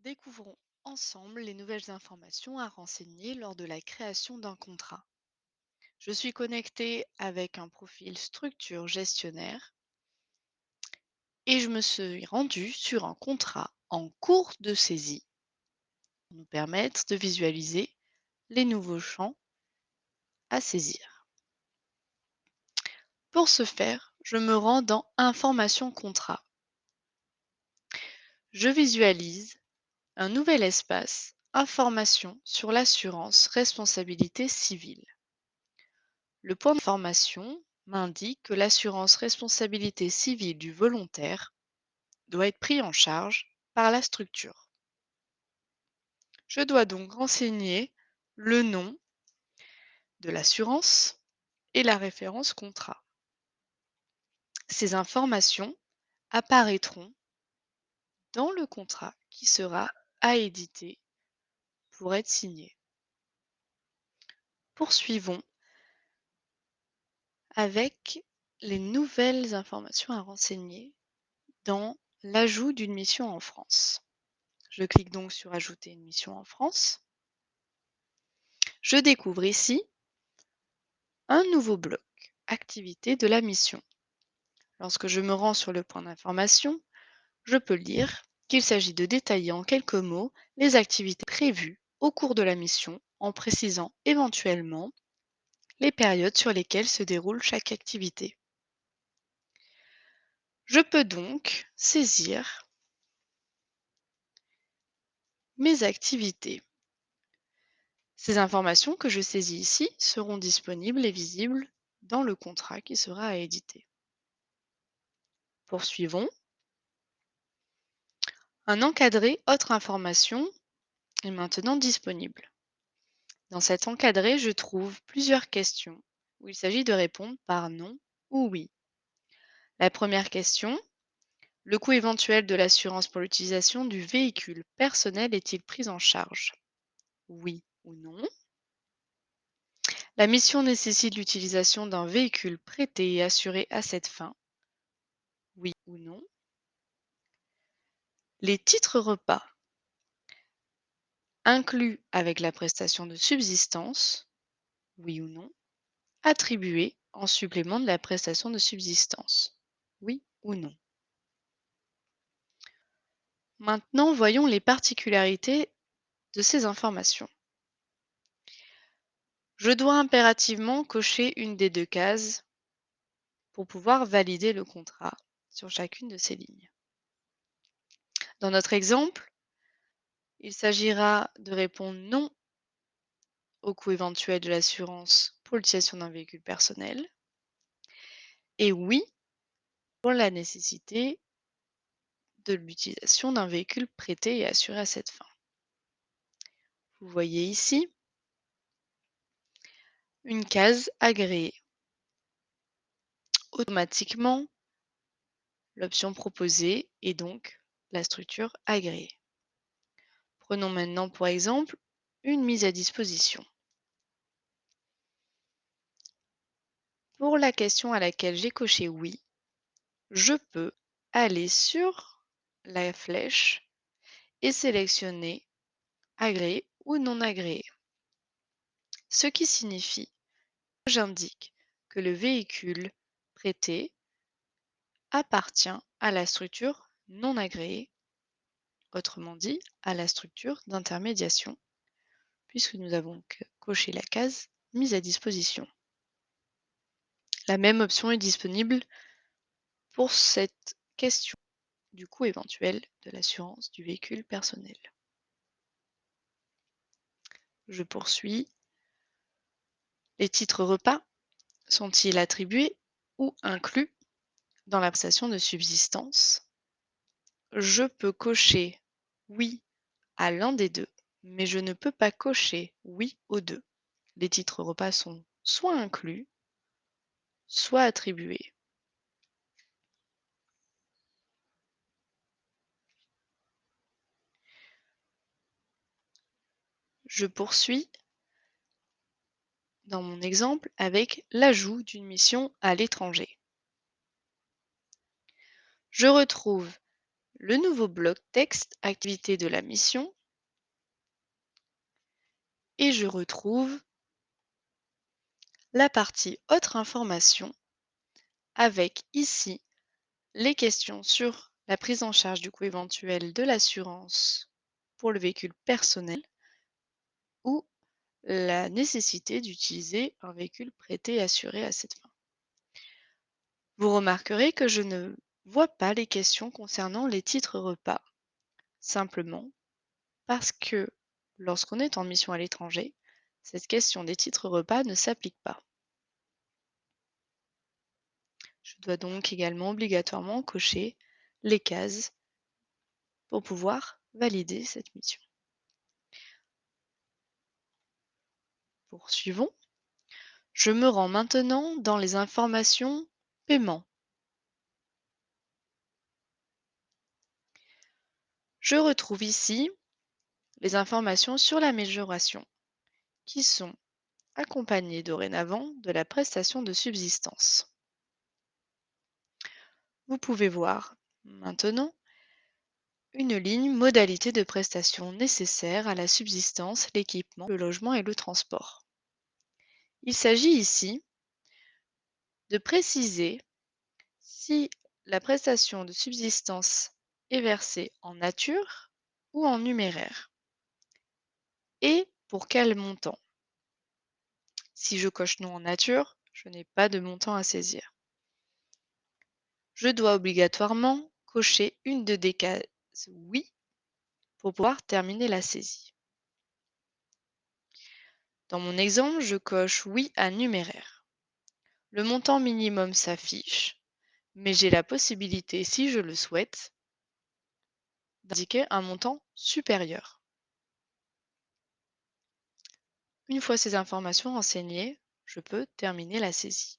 Découvrons ensemble les nouvelles informations à renseigner lors de la création d'un contrat. Je suis connectée avec un profil structure gestionnaire et je me suis rendue sur un contrat en cours de saisie pour nous permettre de visualiser les nouveaux champs à saisir. Pour ce faire, je me rends dans Information contrat. Je visualise un nouvel espace Information sur l'assurance responsabilité civile. Le point d'information m'indique que l'assurance responsabilité civile du volontaire doit être pris en charge par la structure. Je dois donc renseigner le nom de l'assurance et la référence contrat. Ces informations apparaîtront dans le contrat qui sera à éditer pour être signé. Poursuivons avec les nouvelles informations à renseigner dans l'ajout d'une mission en France. Je clique donc sur Ajouter une mission en France. Je découvre ici un nouveau bloc, Activité de la mission. Lorsque je me rends sur le point d'information, je peux lire qu'il s'agit de détailler en quelques mots les activités prévues au cours de la mission en précisant éventuellement les périodes sur lesquelles se déroule chaque activité. Je peux donc saisir mes activités. Ces informations que je saisis ici seront disponibles et visibles dans le contrat qui sera à éditer. Poursuivons. Un encadré autre information est maintenant disponible. Dans cet encadré, je trouve plusieurs questions où il s'agit de répondre par non ou oui. La première question, le coût éventuel de l'assurance pour l'utilisation du véhicule personnel est-il pris en charge? Oui ou non. La mission nécessite l'utilisation d'un véhicule prêté et assuré à cette fin? Oui ou non. Les titres repas inclus avec la prestation de subsistance? Oui ou non. Attribués en supplément de la prestation de subsistance? Oui ou non. Maintenant, voyons les particularités de ces informations. Je dois impérativement cocher une des deux cases pour pouvoir valider le contrat sur chacune de ces lignes. Dans notre exemple, il s'agira de répondre non au coût éventuel de l'assurance pour l'utilisation d'un véhicule personnel et oui pour la nécessité de l'utilisation d'un véhicule prêté et assuré à cette fin. Vous voyez ici une case agréée. Automatiquement, l'option proposée est donc la structure agréée. Prenons maintenant pour exemple une mise à disposition. Pour la question à laquelle j'ai coché oui, je peux aller sur la flèche et sélectionner agréé ou non agréé. Ce qui signifie que j'indique que le véhicule prêté appartient à la structure non agréée, autrement dit à la structure d'intermédiation, puisque nous avons coché la case mise à disposition. La même option est disponible pour cette question du coût éventuel de l'assurance du véhicule personnel. Je poursuis. Les titres repas sont-ils attribués ou inclus dans la prestation de subsistance? Je peux cocher oui à l'un des deux, mais je ne peux pas cocher oui aux deux. Les titres repas sont soit inclus, soit attribués. Je poursuis dans mon exemple avec l'ajout d'une mission à l'étranger. Je retrouve le nouveau bloc texte activité de la mission et je retrouve la partie autres informations avec ici les questions sur la prise en charge du coût éventuel de l'assurance pour le véhicule personnel ou la nécessité d'utiliser un véhicule prêté et assuré à cette fin. Vous remarquerez que je ne vois pas les questions concernant les titres repas, simplement parce que lorsqu'on est en mission à l'étranger, cette question des titres repas ne s'applique pas. Je dois donc également obligatoirement cocher les cases pour pouvoir valider cette mission. Poursuivons. Je me rends maintenant dans les informations paiement. Je retrouve ici les informations sur la majoration qui sont accompagnées dorénavant de la prestation de subsistance. Vous pouvez voir maintenant une ligne modalité de prestation nécessaire à la subsistance, l'équipement, le logement et le transport. Il s'agit ici de préciser si la prestation de subsistance est versée en nature ou en numéraire et pour quel montant. Si je coche non en nature, je n'ai pas de montant à saisir. Je dois obligatoirement cocher une des cases oui pour pouvoir terminer la saisie. Dans mon exemple, je coche oui à numéraire. Le montant minimum s'affiche, mais j'ai la possibilité, si je le souhaite, d'indiquer un montant supérieur. Une fois ces informations renseignées, je peux terminer la saisie.